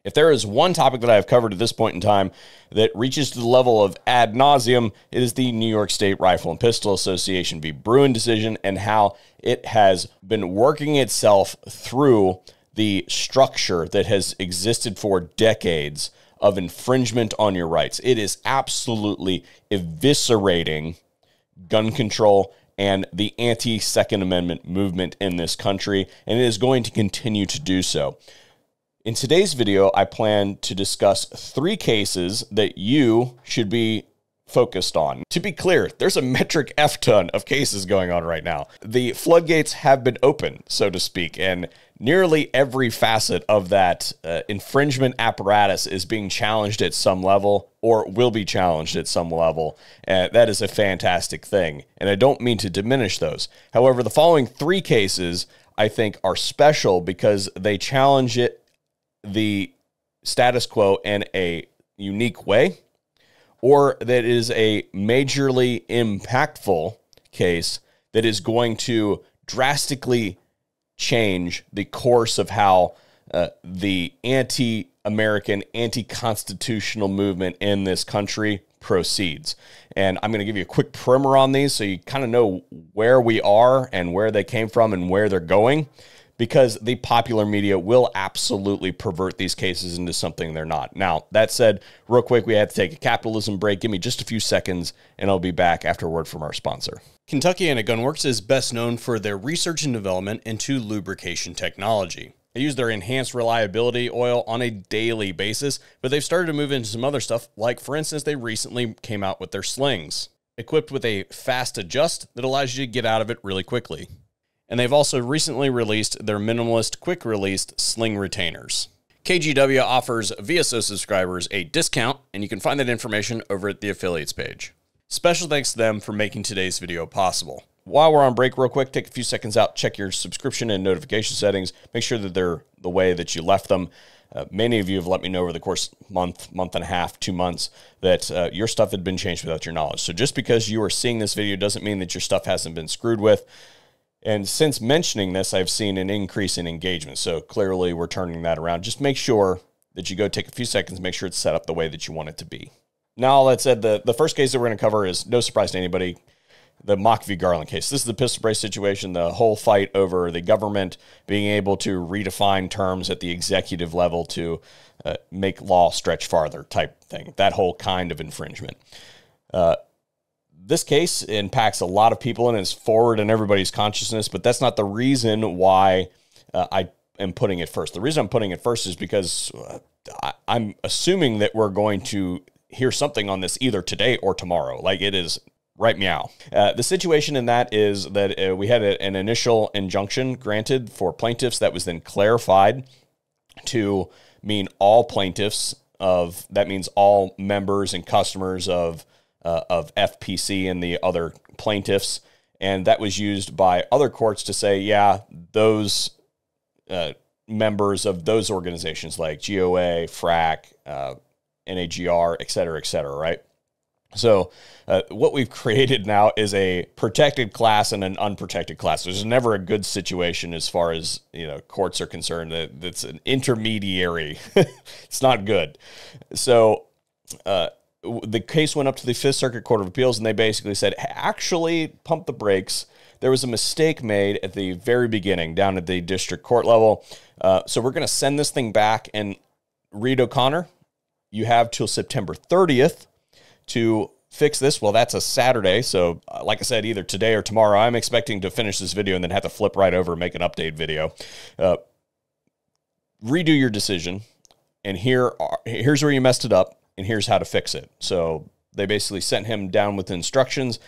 If there is one topic that I have covered at this point in time that reaches to the level of ad nauseum, it is the New York State Rifle and Pistol Association v. Bruin decision and how it has been working itself through the structure that has existed for decades of infringement on your rights. It is absolutely eviscerating gun control and the anti-Second Amendment movement in this country, and it is going to continue to do so. In today's video, I plan to discuss 3 cases that you should be focused on. To be clear, there's a metric F ton of cases going on right now. The floodgates have been opened, so to speak, and nearly every facet of that infringement apparatus is being challenged at some level or will be challenged at some level. That is a fantastic thing, and I don't mean to diminish those. However, the following 3 cases I think are special because they challenge the status quo in a unique way, or that is a majorly impactful case that is going to drastically change the course of how the anti-American, anti-constitutional movement in this country proceeds. And I'm going to give you a quick primer on these so you kind of know where we are and where they came from and where they're going, because the popular media will absolutely pervert these cases into something they're not. Now, that said, real quick, we have to take a capitalism break. Give me just a few seconds, and I'll be back after a word from our sponsor. Kentuckiana Gunworks is best known for their research and development into lubrication technology. They use their enhanced reliability oil on a daily basis, but they've started to move into some other stuff, like, for instance, they recently came out with their slings, equipped with a fast adjust that allows you to get out of it really quickly. And they've also recently released their minimalist, quick-released sling retainers. KGW offers VSO subscribers a discount, and you can find that information over at the affiliates page. Special thanks to them for making today's video possible. While we're on break, real quick, take a few seconds out, check your subscription and notification settings, make sure that they're the way that you left them. Many of you have let me know over the course of month and a half, 2 months, that your stuff had been changed without your knowledge. So just because you are seeing this video doesn't mean that your stuff hasn't been screwed with. And since mentioning this, I've seen an increase in engagement. So clearly we're turning that around. Just make sure that you go take a few seconds, make sure it's set up the way that you want it to be. Now, all that said, the first case that we're going to cover is no surprise to anybody, the Mock v. Garland case. This is the pistol brace situation, the whole fight over the government being able to redefine terms at the executive level to make law stretch farther type thing, that whole kind of infringement. This case impacts a lot of people and is forward in everybody's consciousness, but that's not the reason why I am putting it first. The reason I'm putting it first is because I'm assuming that we're going to hear something on this either today or tomorrow. Like, it is right meow. The situation in that is that we had an initial injunction granted for plaintiffs that was then clarified to mean all plaintiffs that means all members and customers of FPC and the other plaintiffs, and that was used by other courts to say, yeah, those members of those organizations like GOA, FRAC, NAGR, et cetera, right? So what we've created now is a protected class and an unprotected class. There's never a good situation as far as courts are concerned. That's an intermediary. It's not good. So the case went up to the Fifth Circuit Court of Appeals, and they basically said, actually, pump the brakes. There was a mistake made at the very beginning down at the district court level. So we're going to send this thing back. And Reed O'Connor, you have till September 30th to fix this. Well, that's a Saturday. So like I said, either today or tomorrow, I'm expecting to finish this video and then have to flip right over and make an update video. Redo your decision. And here's where you messed it up. And here's how to fix it. So they basically sent him down with instructions.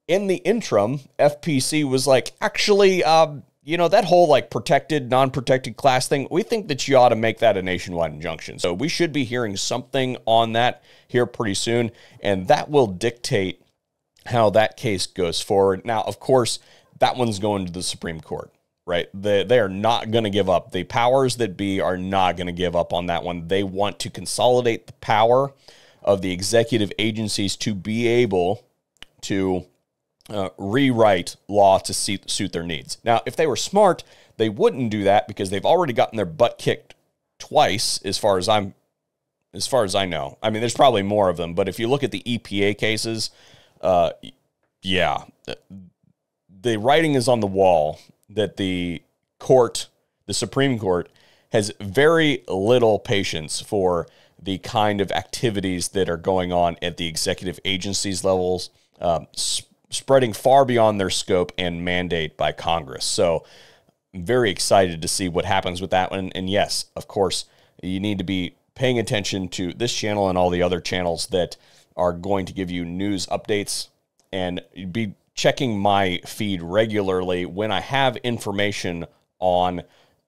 In the interim, FPC was like, actually, that whole like protected, non-protected class thing, we think that you ought to make that a nationwide injunction. So we should be hearing something on that here pretty soon. And that will dictate how that case goes forward. Now, of course, that one's going to the Supreme Court. Right? They are not going to give up. The powers that be are not going to give up on that one. They want to consolidate the power of the executive agencies to be able to rewrite law to suit their needs. Now, if they were smart, they wouldn't do that because they've already gotten their butt kicked twice, as far as I know. I mean, there's probably more of them, but if you look at the EPA cases, yeah, the writing is on the wall that the Supreme Court, has very little patience for the kind of activities that are going on at the executive agencies levels, spreading far beyond their scope and mandate by Congress. So I'm very excited to see what happens with that one. And yes, of course, you need to be paying attention to this channel and all the other channels that are going to give you news updates, and be checking my feed regularly when I have information on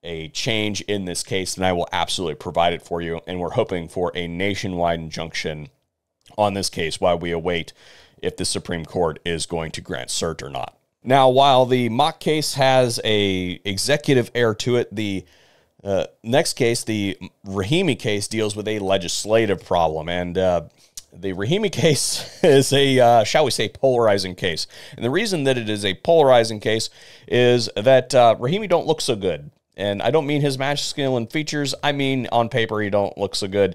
a change in this case, and I will absolutely provide it for you. And we're hoping for a nationwide injunction on this case while we await if the Supreme Court is going to grant cert or not. Now, while the mock case has a executive air to it, the next case, the Rahimi case, deals with a legislative problem. And the Rahimi case is a, shall we say, polarizing case. And the reason that it is a polarizing case is that Rahimi don't look so good. And I don't mean his masculine features. I mean, on paper, he don't look so good.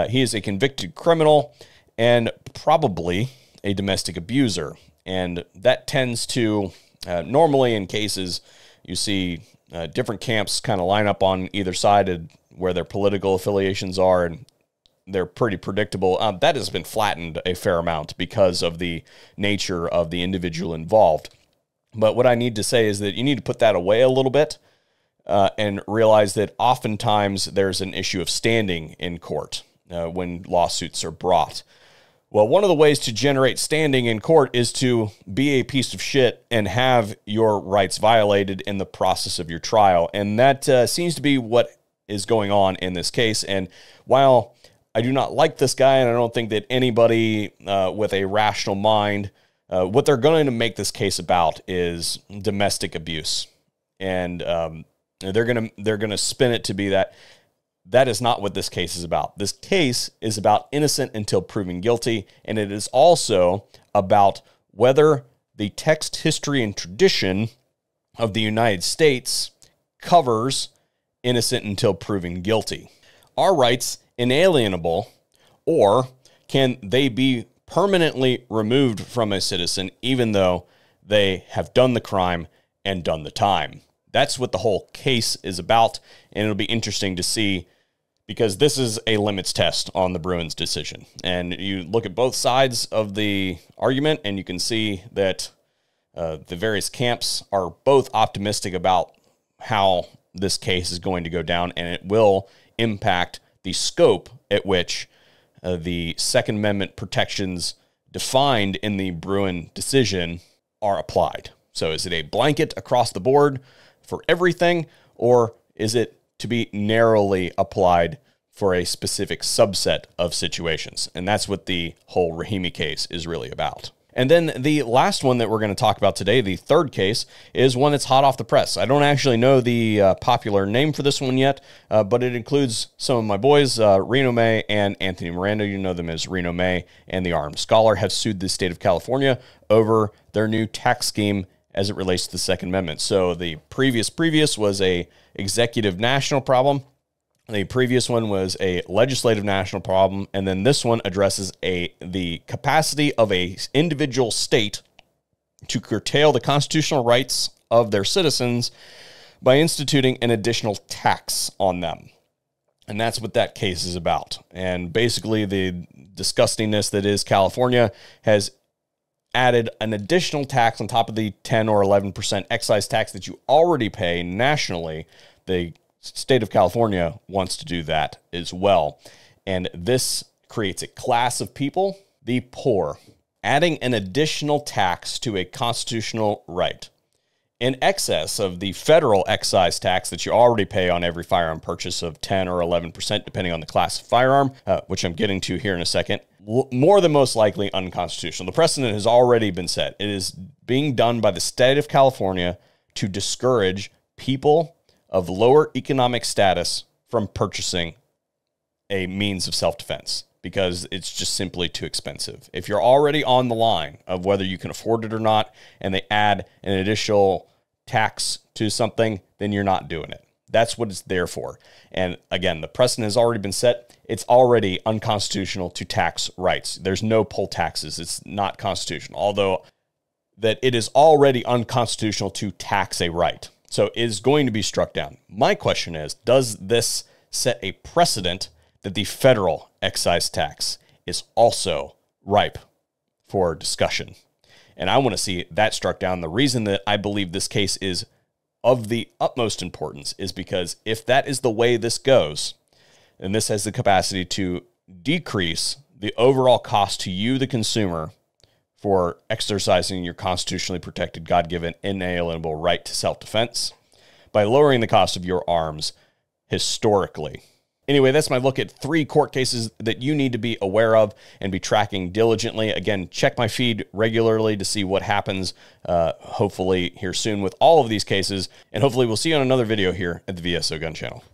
He is a convicted criminal and probably a domestic abuser. And that tends to, normally in cases, you see different camps kind of line up on either side of where their political affiliations are, and they're pretty predictable. That has been flattened a fair amount because of the nature of the individual involved. But what I need to say is that you need to put that away a little bit. And realize that oftentimes there's an issue of standing in court when lawsuits are brought. Well, one of the ways to generate standing in court is to be a piece of shit and have your rights violated in the process of your trial. And that seems to be what is going on in this case. And while I do not like this guy, and I don't think that anybody with a rational mind, what they're going to make this case about is domestic abuse. And they're gonna spin it to be that. That is not what this case is about. This case is about innocent until proven guilty, and it is also about whether the text, history, and tradition of the United States covers innocent until proven guilty. Are rights inalienable, or can they be permanently removed from a citizen even though they have done the crime and done the time? That's what the whole case is about, and it'll be interesting to see, because this is a limits test on the Bruins decision. And you look at both sides of the argument, and you can see that the various camps are both optimistic about how this case is going to go down, and it will impact the scope at which the Second Amendment protections defined in the Bruin decision are applied. So is it a blanket across the board for everything, or is it to be narrowly applied for a specific subset of situations? And that's what the whole Rahimi case is really about. And then the last one that we're going to talk about today, the third case, is one that's hot off the press. I don't actually know the popular name for this one yet, but it includes some of my boys, Reno May and Anthony Miranda. You know them as Reno May and the Armed Scholar, have sued the state of California over their new tax scheme as it relates to the Second Amendment. So the previous was a executive national problem. The previous one was a legislative national problem. And then this one addresses the capacity of a individual state to curtail the constitutional rights of their citizens by instituting an additional tax on them. And that's what that case is about. And basically the disgustingness that is California has added an additional tax on top of the 10 or 11% excise tax that you already pay nationally. The state of California wants to do that as well. And this creates a class of people, the poor, adding an additional tax to a constitutional right in excess of the federal excise tax that you already pay on every firearm purchase of 10 or 11%, depending on the class of firearm, which I'm getting to here in a second. More than most likely unconstitutional. The precedent has already been set. It is being done by the state of California to discourage people of lower economic status from purchasing a means of self-defense because it's just simply too expensive. If you're already on the line of whether you can afford it or not, and they add an additional tax to something, then you're not doing it. That's what it's there for. And again, the precedent has already been set. It's already unconstitutional to tax rights. There's no poll taxes. It's not constitutional, although that it is already unconstitutional to tax a right. So it is going to be struck down. My question is, does this set a precedent that the federal excise tax is also ripe for discussion? And I want to see that struck down. The reason that I believe this case is of the utmost importance is because if that is the way this goes, then this has the capacity to decrease the overall cost to you, the consumer, for exercising your constitutionally protected, God-given, inalienable right to self-defense by lowering the cost of your arms historically. Anyway, that's my look at 3 court cases that you need to be aware of and be tracking diligently. Again, check my feed regularly to see what happens, hopefully here soon with all of these cases. And hopefully we'll see you on another video here at the VSO Gun Channel.